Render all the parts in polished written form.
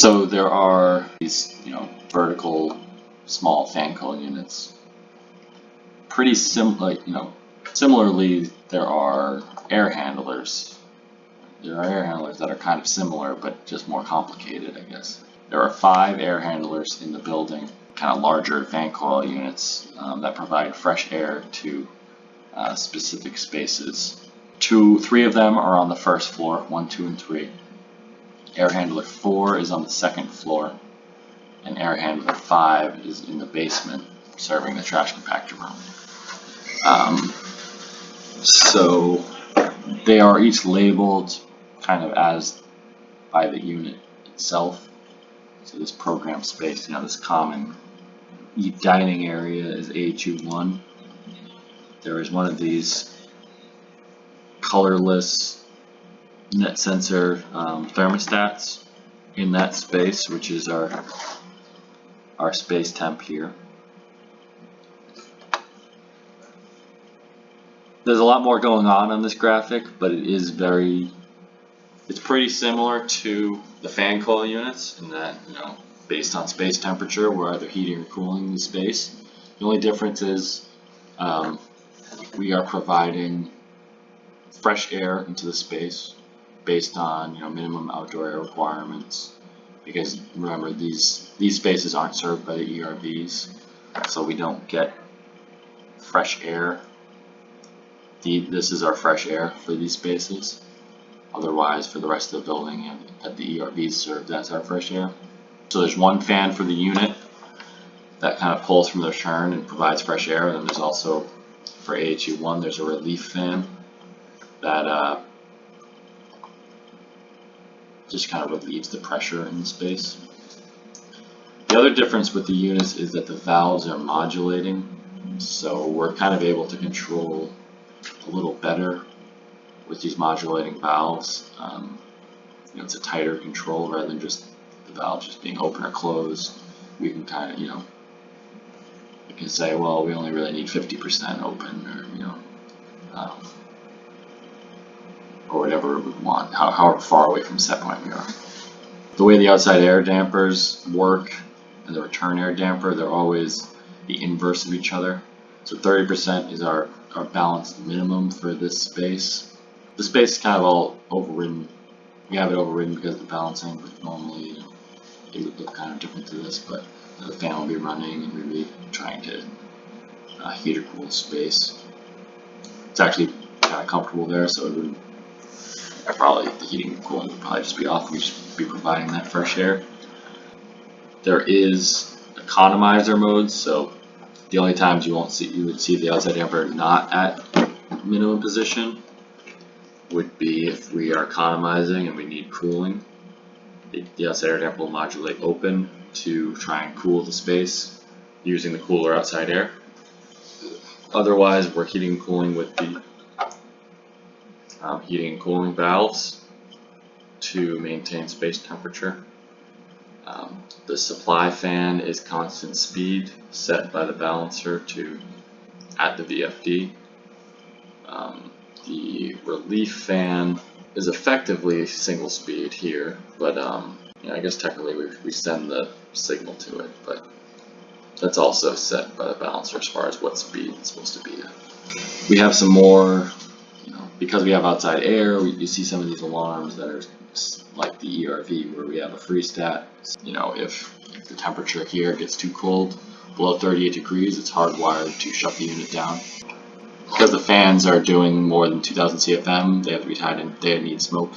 So there are these, vertical small fan coil units. Pretty similarly, there are air handlers. There are air handlers that are kind of similar, but just more complicated, I guess. There are 5 air handlers in the building, kind of larger fan coil units that provide fresh air to specific spaces. 3 of them are on the first floor, 1, 2, and 3. Air handler 4 is on the second floor, and air handler 5 is in the basement, serving the trash compactor room. So they are each labeled kind of as by the unit itself. So this program space, this common dining area is AHU1. There is one of these colorless net sensor thermostats in that space, which is our space temp here. There's a lot more going on this graphic, but it's pretty similar to the fan coil units in that, based on space temperature, we're either heating or cooling the space. The only difference is we are providing fresh air into the space based on minimum outdoor air requirements, because remember these spaces aren't served by the ERVs, so we don't get fresh air. This is our fresh air for these spaces. Otherwise, for the rest of the building, and the ERVs served as our fresh air. So there's one fan for the unit that kind of pulls from the churn and provides fresh air, and then there's also for AHU1 there's a relief fan that just kind of relieves the pressure in the space. The other difference with the units is that the valves are modulating, so we're kind of able to control a little better with these modulating valves. It's a tighter control rather than just the valve just being open or closed. We can kind of, we can say, well, we only really need 50% open, or whatever we want, however far away from set point we are. The way the outside air dampers work and the return air damper, they're always the inverse of each other. So 30% is our balanced minimum for this space. The space is kind of all overridden. We have it overridden because of the balancing, but normally it would look kind of different to this, but the fan will be running and we'll be trying to heat or cool the space. It's actually kind of comfortable there, so it would the heating and cooling would probably just be off. We'd just be providing that fresh air. There is economizer mode, so the only times you would see the outside damper not at minimum position would be if we are economizing and we need cooling. The outside air damper will modulate open to try and cool the space using the cooler outside air. Otherwise, we're heating and cooling with the heating and cooling valves to maintain space temperature. The supply fan is constant speed set by the balancer at the VFD. The relief fan is effectively single speed here, but I guess technically we send the signal to it, but that's also set by the balancer as far as what speed it's supposed to be at. We have some more, because we have outside air, you see some of these alarms that are like the ERV where we have a freestat. If the temperature here gets too cold, below 38 degrees, it's hardwired to shut the unit down. Because the fans are doing more than 2000 CFM, they have to be tied in. They need smoke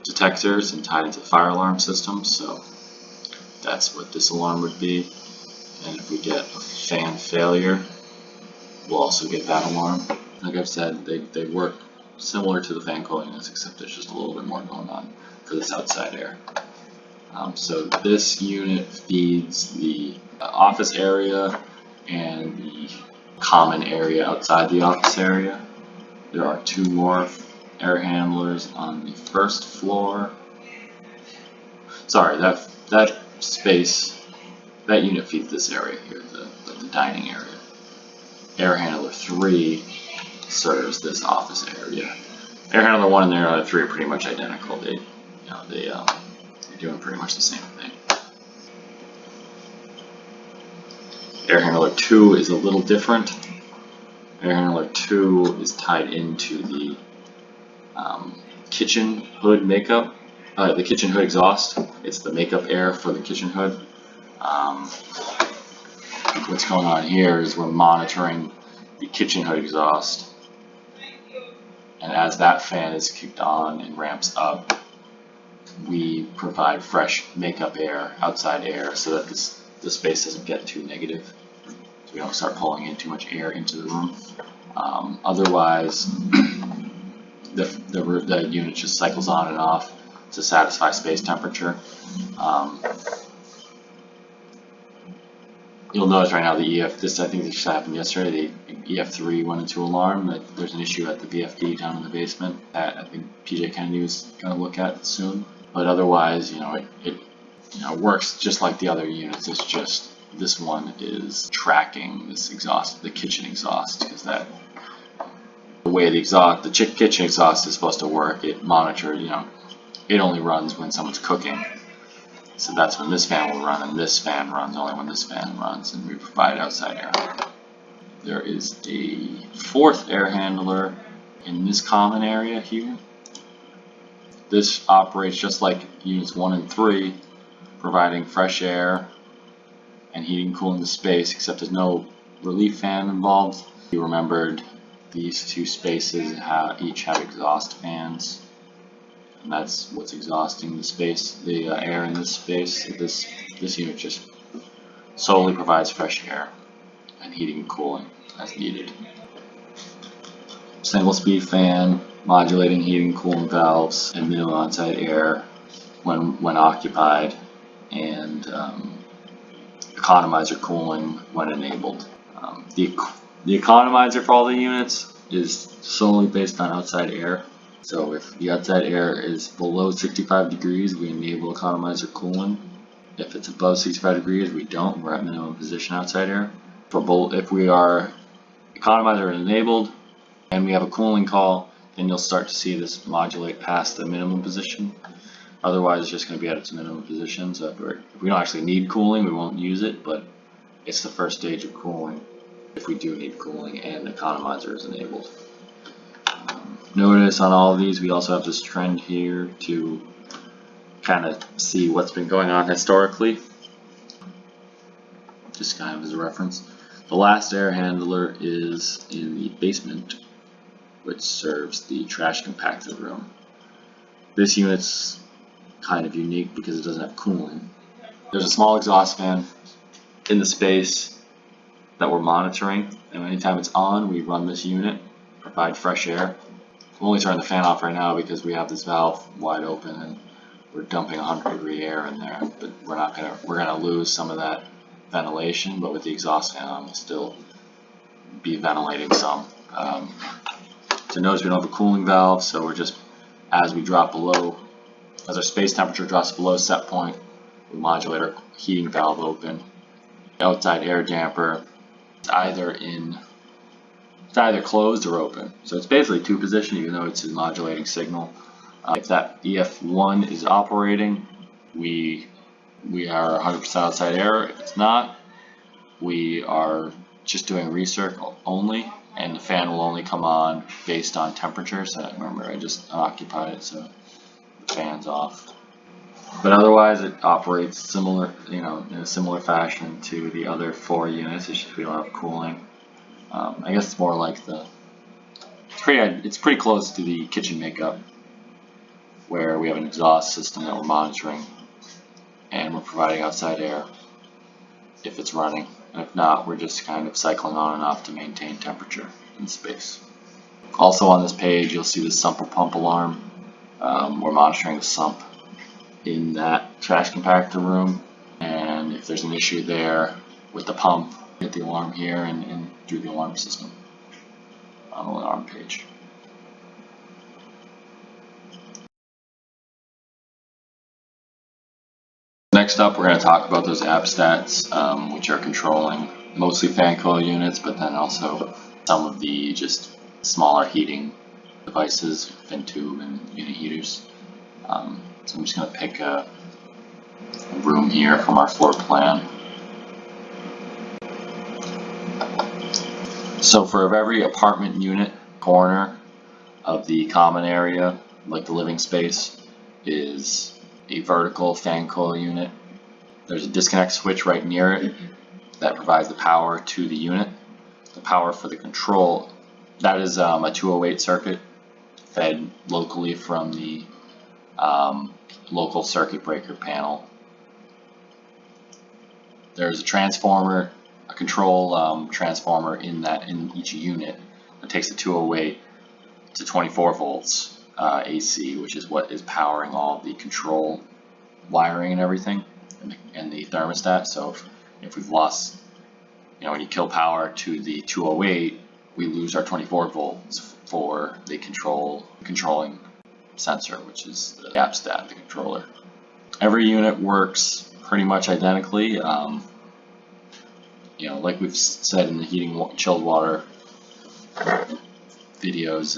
detectors and tied into the fire alarm system. So that's what this alarm would be. And if we get a fan failure, we'll also get that alarm. Like I've said, they work similar to the fan coil units, except there's just a little bit more going on for this outside air. So this unit feeds the office area and the common area outside the office area. There are 2 more air handlers on the first floor. Sorry, that space, that unit feeds this area here, the dining area. Air handler 3 serves this office area. Air handler 1 and air handler 3 are pretty much identical. They you're doing pretty much the same thing. Air handler 2 is a little different. Air handler 2 is tied into the kitchen hood makeup, the kitchen hood exhaust. It's the makeup air for the kitchen hood. What's going on here is we're monitoring the kitchen hood exhaust, and as that fan is kicked on and ramps up, we provide fresh makeup air, outside air, so that the space doesn't get too negative, so we don't start pulling in too much air into the room. Otherwise, the unit just cycles on and off to satisfy space temperature. You'll notice right now the EF, I think this just happened yesterday, the EF3 went into alarm. That there's an issue at the VFD down in the basement that I think PJ Kennedy was going to look at soon. But otherwise, it works just like the other units. It's just this one is tracking this exhaust, the kitchen exhaust, because that the way the kitchen exhaust is supposed to work, it monitors. It only runs when someone's cooking. So that's when this fan will run, and this fan runs only when this fan runs, and we provide outside air. There is a fourth air handler in this common area here. This operates just like units 1 and 3, providing fresh air and heating and cooling the space, except there's no relief fan involved. You remembered these two spaces each have exhaust fans. And that's what's exhausting the air in this space. This unit just solely provides fresh air and heating and cooling as needed. Single speed fan, modulating heating and cooling valves, and minimum outside air when occupied, and economizer cooling when enabled. The economizer for all the units is solely based on outside air. So if the outside air is below 65 degrees, we enable economizer cooling. If it's above 65 degrees, we don't. We're at minimum position outside air. If we are economizer enabled and we have a cooling call, then you'll start to see this modulate past the minimum position. Otherwise, it's just going to be at its minimum position. So if we don't actually need cooling, we won't use it, but it's the first stage of cooling if we do need cooling and economizer is enabled. Notice on all of these, we also have this trend here to kind of see what's been going on historically, just kind of as a reference. The last air handler is in the basement, which serves the trash compactor room. This unit's kind of unique because it doesn't have cooling. There's a small exhaust fan in the space that we're monitoring, and anytime it's on, we run this unit, provide fresh air. We'll only turn the fan off right now because we have this valve wide open and we're dumping 100-degree air in there. But we're gonna lose some of that ventilation. But with the exhaust fan on, we'll still be ventilating some. So notice we don't have a cooling valve, so we're just as our space temperature drops below set point, we modulate our heating valve open. The outside air damper is either closed or open. So it's basically two position, even though it's a modulating signal. If that EF1 is operating, we are 100% outside air. If it's not, we are just doing recirc only, and the fan will only come on based on temperature. So remember, I just unoccupied it, so the fan's off. But otherwise, it operates similar, in a similar fashion to the other 4 units. It's just we don't have cooling. I guess it's more like it's pretty close to the kitchen makeup, where we have an exhaust system that we're monitoring, and we're providing outside air if it's running. And if not, we're just kind of cycling on and off to maintain temperature in space. Also on this page, you'll see the sump or pump alarm. We're monitoring the sump in that trash compactor room, and if there's an issue there with the pump, get the alarm here and through the alarm system on the alarm page. Next up, we're going to talk about those app stats, which are controlling mostly fan coil units, but then also some of the just smaller heating devices, fin tube and unit heaters. So I'm just going to pick room here from our floor plan. So for every apartment unit corner of the common area, like the living space, is a vertical fan coil unit. There's a disconnect switch right near it that provides the power to the unit. The power for the control, that is a 208 circuit fed locally from the local circuit breaker panel. There's a transformer, a control transformer in each unit that takes the 208 to 24 volts AC, which is what is powering all the control wiring and everything, and the thermostat. So if we've lost, when you kill power to the 208, we lose our 24 volts for the controlling sensor, which is the gap stat, the controller. Every unit works pretty much identically. Like we've said in the heating chilled water videos,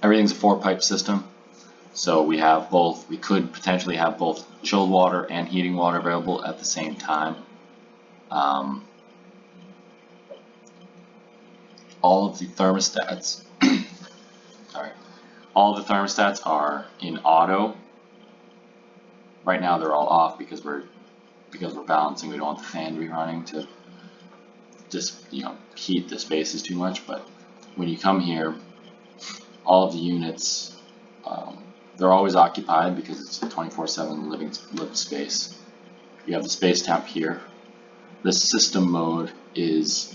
everything's a 4-pipe system. So we have both. We could potentially have both chilled water and heating water available at the same time. All of the thermostats, all of the thermostats are in auto. Right now they're all off because we're balancing. We don't want the fan to be running to just heat the spaces too much. But when you come here, all of the units, they're always occupied because it's a 24/7 living space. You have the space temp here. The system mode is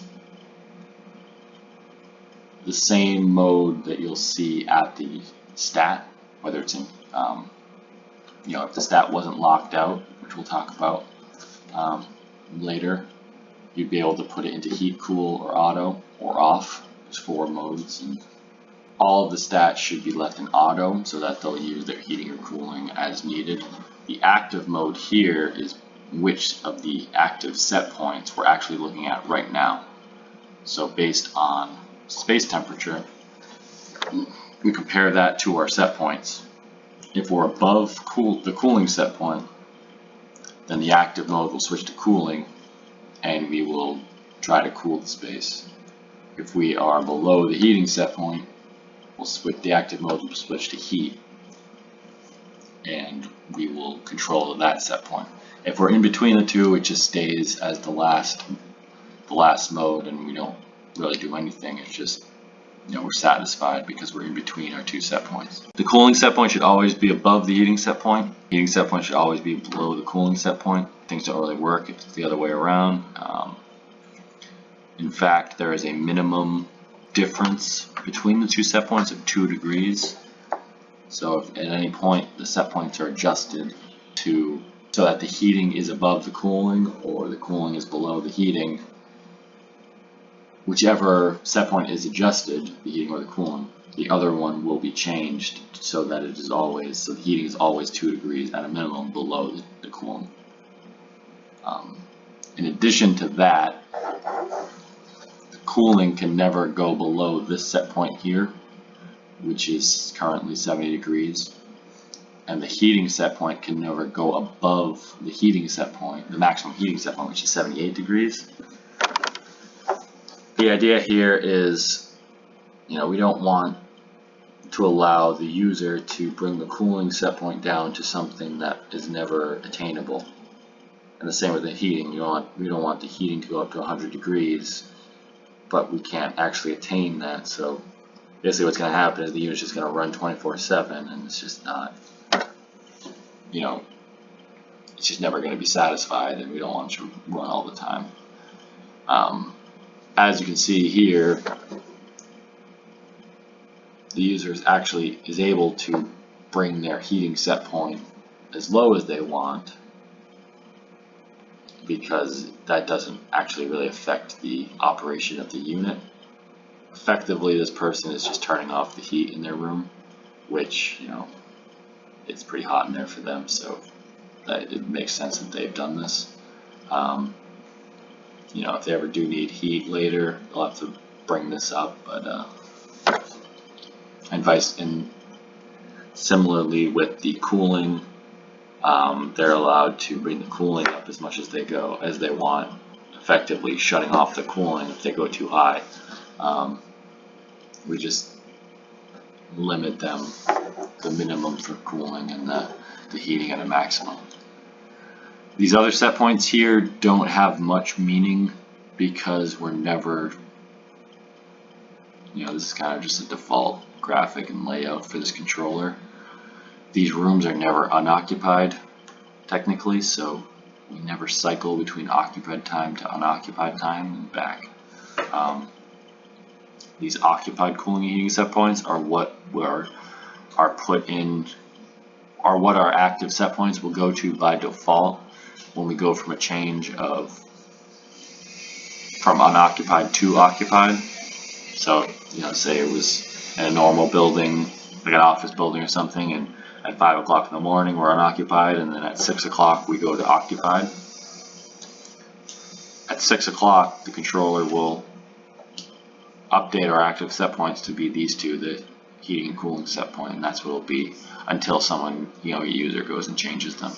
the same mode that you'll see at the stat, whether it's in, if the stat wasn't locked out, which we'll talk about later, you'd be able to put it into heat, cool, or auto, or off. There's 4 modes, and all of the stats should be left in auto so that they'll use their heating or cooling as needed. The active mode here is which of the active set points we're actually looking at right now. So based on space temperature, we compare that to our set points. If we're above the cooling set point, then the active mode will switch to cooling and we will try to cool the space. If we are below the heating set point, the active mode will switch to heat and we will control that set point. If we're in between the two, it just stays as the last mode and we don't really do anything. It's just, we're satisfied because we're in between our 2 set points. The cooling set point should always be above the heating set point. The heating set point should always be below the cooling set point. Things don't really work if it's the other way around. In fact, there is a minimum difference between the 2 set points of 2 degrees. So if at any point the set points are adjusted so that the heating is above the cooling or the cooling is below the heating, whichever set point is adjusted, the heating or the cooling, the other one will be changed so that the heating is always 2 degrees at a minimum below the cooling. In addition to that, the cooling can never go below this set point here, which is currently 70 degrees. And the heating set point can never go above the heating set point, the maximum heating set point, which is 78 degrees. The idea here is, we don't want to allow the user to bring the cooling set point down to something that is never attainable. And the same with the heating. We don't want the heating to go up to 100 degrees, but we can't actually attain that. So basically what's going to happen is the unit's just going to run 24/7, and it's just not, it's just never going to be satisfied, and we don't want it to run all the time. As you can see here, the user is able to bring their heating set point as low as they want, because that doesn't actually really affect the operation of the unit. Effectively, this person is just turning off the heat in their room, which, it's pretty hot in there for them, so it makes sense that they've done this. If they ever do need heat later, they'll have to bring this up, but and similarly with the cooling they're allowed to bring the cooling up as much as they want, effectively shutting off the cooling if they go too high. We just limit them the minimum for cooling and the heating at a maximum. These other set points here don't have much meaning because we're never, this is kind of just a default graphic and layout for this controller. These rooms are never unoccupied technically, so we never cycle between occupied time to unoccupied time and back. These occupied cooling and heating set points are what are put in, are what our active set points will go to by default when we go from a change from unoccupied to occupied. So, say it was in a normal building, like an office building or something, and at 5 o'clock in the morning we're unoccupied, and then at 6 o'clock we go to occupied. At 6 o'clock the controller will update our active set points to be these two, the heating and cooling set point, and that's what it'll be until someone, a user goes and changes them.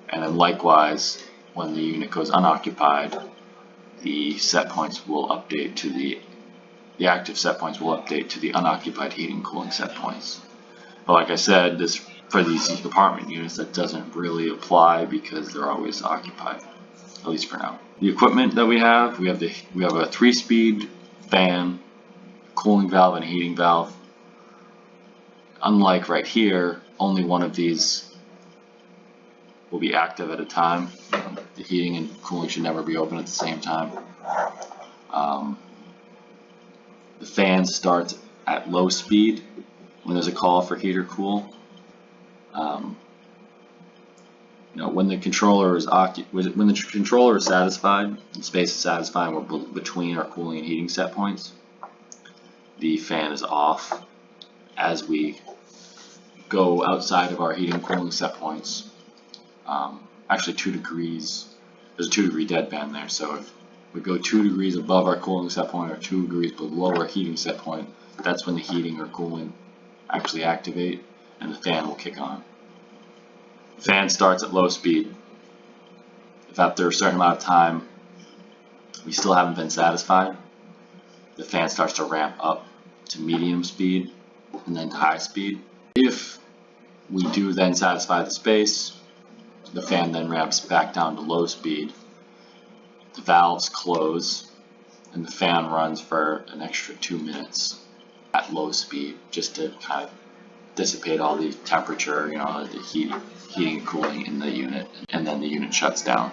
And then likewise, when the unit goes unoccupied, the set points will update to the active set points will update to the unoccupied heating and cooling set points. But like I said, for these apartment units, that doesn't really apply because they're always occupied, at least for now. The equipment that we have a 3-speed fan, cooling valve, and a heating valve. Unlike right here, only one of these will be active at a time. The heating and cooling should never be open at the same time. The fan starts at low speed when there's a call for heat or cool. When the controller is satisfied, the space is satisfied, and we're between our cooling and heating set points, the fan is off. As we go outside of our heating and cooling set points, actually 2 degrees, there's a 2-degree deadband there, so if we go 2 degrees above our cooling set point or 2 degrees below our heating set point, that's when the heating or cooling actually activate and the fan will kick on. The fan starts at low speed. If after a certain amount of time we still haven't been satisfied, the fan starts to ramp up to medium speed and then to high speed. If we do then satisfy the space, the fan then ramps back down to low speed. The valves close and the fan runs for an extra 2 minutes at low speed just to kind of dissipate all the temperature, the heating and cooling in the unit, and then the unit shuts down.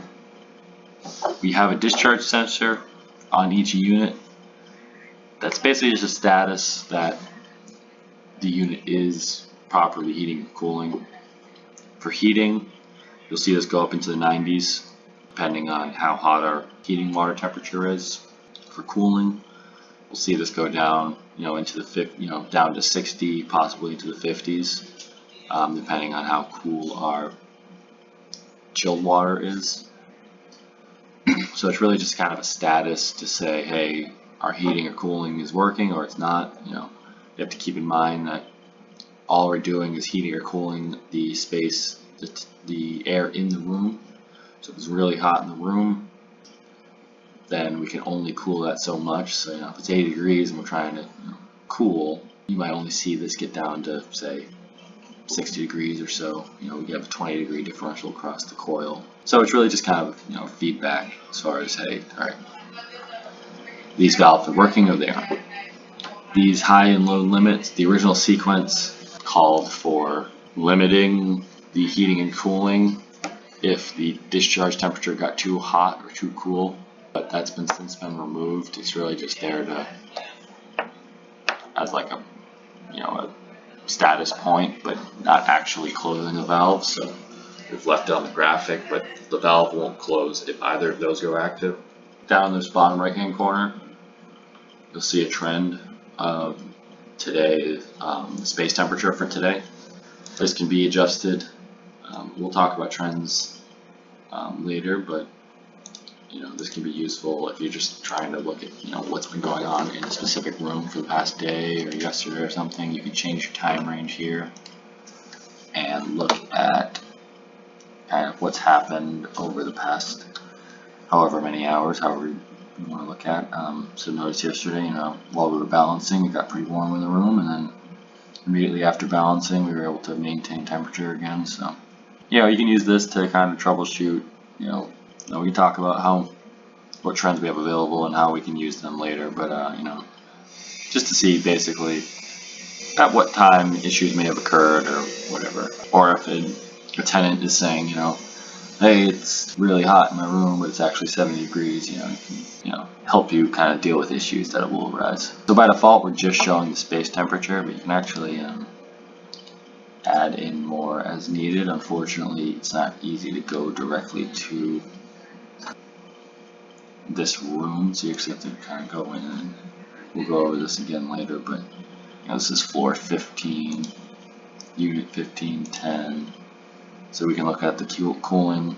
We have a discharge sensor on each unit. That's basically just a status that the unit is properly heating and cooling. For heating, you'll see this go up into the 90s depending on how hot our heating water temperature is. For cooling, we'll see this go down, into the down to 60, possibly into the 50s, depending on how cool our chilled water is. So it's really just kind of a status to say, hey, our heating or cooling is working or it's not. You have to keep in mind that all we're doing is heating or cooling the space, the air in the room. So if it's really hot in the room, then we can only cool that so much. So if it's 80 degrees and we're trying to cool, you might only see this get down to say 60 degrees or so. We have a 20-degree differential across the coil. So it's really just kind of feedback as far as, hey, all right, these valves are working or they aren't. These high and low limits, the original sequence called for limiting the heating and cooling if the discharge temperature got too hot or too cool, but that's since been removed. It's really just there to as like a status point, but not actually closing the valve. So we've left it on the graphic, but the valve won't close if either of those go active. Down in this bottom right hand corner, you'll see a trend of today, the space temperature for today. This can be adjusted. We'll talk about trends later, but this can be useful if you're just trying to look at what's been going on in a specific room for the past day or yesterday or something. You can change your time range here and look at kind of what's happened over the past however many hours, however you want to look at. So notice yesterday, while we were balancing, it got pretty warm in the room, and then immediately after balancing, we were able to maintain temperature again. So, you can use this to kind of troubleshoot. We can talk about what trends we have available and how we can use them later. But just to see basically at what time issues may have occurred or whatever, or if a tenant is saying, hey, it's really hot in my room, but it's actually 70 degrees, it can, help you kind of deal with issues that will arise. So by default, we're just showing the space temperature, but you can actually add in more as needed. Unfortunately, it's not easy to go directly to this room, so you actually have to kind of go in, and we'll go over this again later, but this is floor 15, unit 1510. So we can look at the cooling,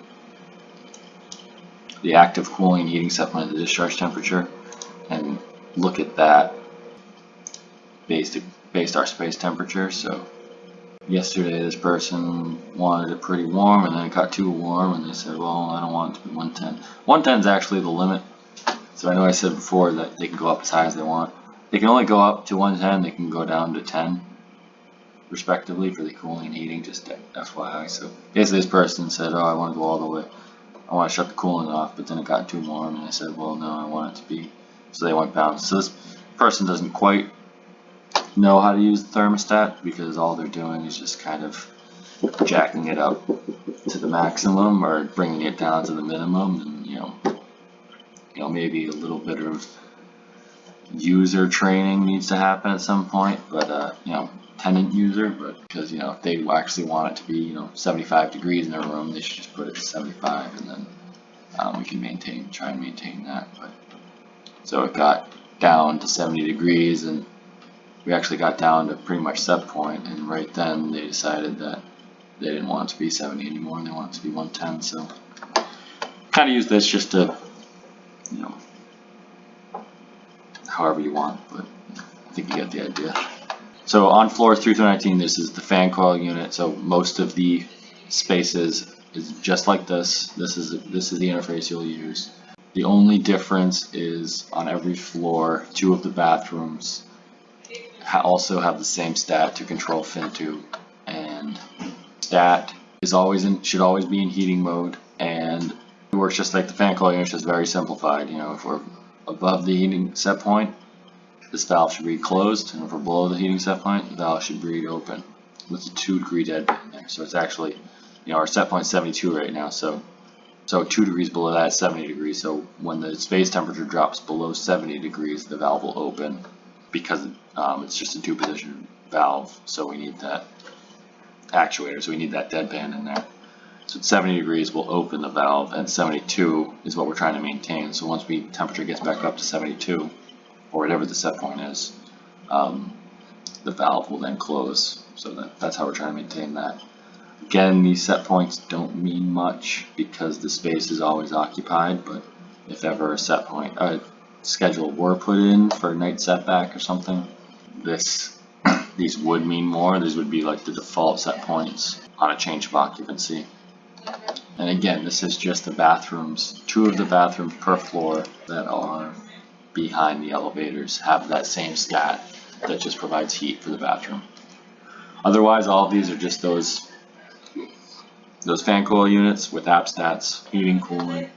the active cooling and heating set point of the discharge temperature, and look at that based our space temperature. So yesterday this person wanted it pretty warm, and then it got too warm, and they said, well, I don't want it to be 110. 110 is actually the limit. So I know I said before that they can go up as high as they want. They can only go up to 110, they can go down to 10. Respectively for the cooling and heating, just FYI. So basically this person said, I want to go all the way, I want to shut the cooling off, but then it got too warm, and I said, well, no, I want it to be, so they went down. So this person doesn't quite know how to use the thermostat, because all they're doing is just kind of jacking it up to the maximum or bringing it down to the minimum, and maybe a little bit of user training needs to happen at some point, but tenant user, but because if they actually want it to be 75 degrees in their room, they should just put it to 75, and then we can try and maintain that. But so it got down to 70 degrees, and we actually got down to pretty much set point, and right then they decided that they didn't want it to be 70 anymore, and they want it to be 110. So kind of use this just to however you want, but I think you get the idea. So on floors 3 through 19, this is the fan coil unit. So most of the spaces is just like this. This is the interface you'll use. The only difference is on every floor, 2 of the bathrooms also have the same stat to control fin tube, and stat is should always be in heating mode, and it works just like the fan coil unit, just very simplified. If we're above the heating set point, this valve should read closed, and if we're below the heating set point, the valve should read open with a 2-degree dead band there. So it's actually, our set point is 72 right now, so 2 degrees below that is 70 degrees. So when the space temperature drops below 70 degrees, the valve will open, because it's just a 2-position valve, so we need that actuator, so we need that dead band in there. So at 70 degrees, we'll open the valve, and 72 is what we're trying to maintain. So once temperature gets back up to 72, or whatever the set point is, the valve will then close. So that's how we're trying to maintain that. Again, these set points don't mean much because the space is always occupied, but if ever a schedule were put in for night setback or something, these would mean more. These would be like the default set points on a change of occupancy. And again, this is just the bathrooms. 2 of the bathrooms per floor that are behind the elevators have that same stat that just provides heat for the bathroom. Otherwise, all of these are just those fan coil units with app stats, heating, cooling,